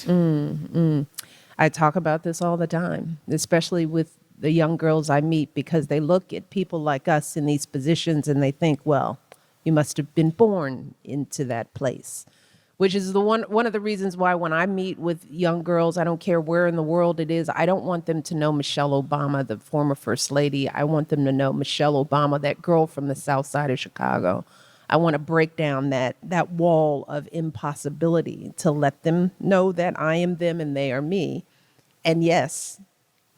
I talk about this all the time, especially with the young girls I meet, because they look at people like us in these positions and they think, well, you must have been born into that place. Which is the one of the reasons why when I meet with young girls, I don't care where in the world it is, I don't want them to know Michelle Obama, the former first lady. I want them to know Michelle Obama, that girl from the south side of Chicago. I want to break down that wall of impossibility to let them know that I am them and they are me. And yes,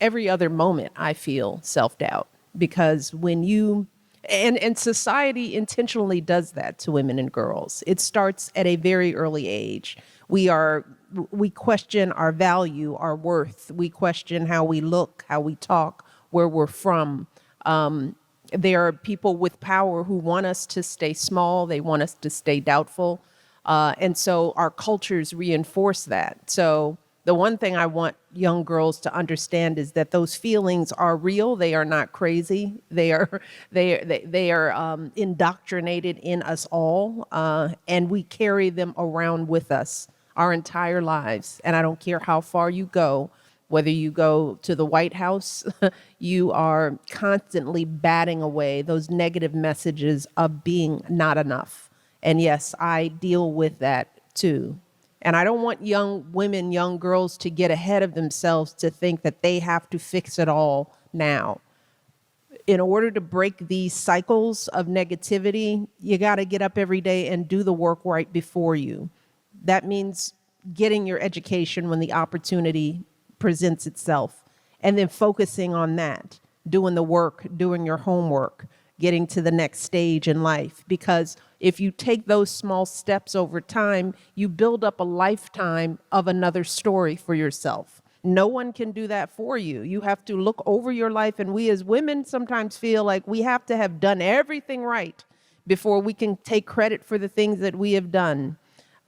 every other moment I feel self-doubt, because when you and society intentionally does that to women and girls. It starts at a very early age. We question our value, our worth. We question how we look, how we talk, where we're from. There are people with power who want us to stay small. They want us to stay doubtful. And so our cultures reinforce that. So the one thing I want young girls to understand is that those feelings are real. They are not crazy. They are indoctrinated in us all, and we carry them around with us our entire lives. And I don't care how far you go, whether you go to the White House, you are constantly batting away those negative messages of being not enough. And yes, I deal with that too. And I don't want young women, young girls to get ahead of themselves to think that they have to fix it all now. In order to break these cycles of negativity, you got to get up every day and do the work right before you. That means getting your education when the opportunity presents itself, and then focusing on that, doing the work, doing your homework, getting to the next stage in life. Because if you take those small steps over time, you build up a lifetime of another story for yourself. No one can do that for you. You have to look over your life. And we as women sometimes feel like we have to have done everything right before we can take credit for the things that we have done.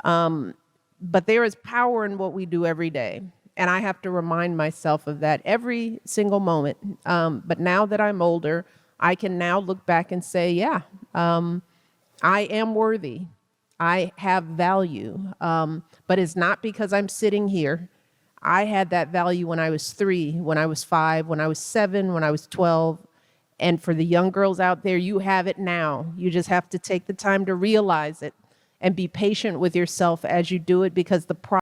But there is power in what we do every day. And I have to remind myself of that every single moment. But now that I'm older, I can now look back and say, yeah, I am worthy. I have value. But it's not because I'm sitting here. I had that value when I was 3, when I was 5, when I was 7, when I was 12. And for the young girls out there, you have it now. You just have to take the time to realize it and be patient with yourself as you do it, because the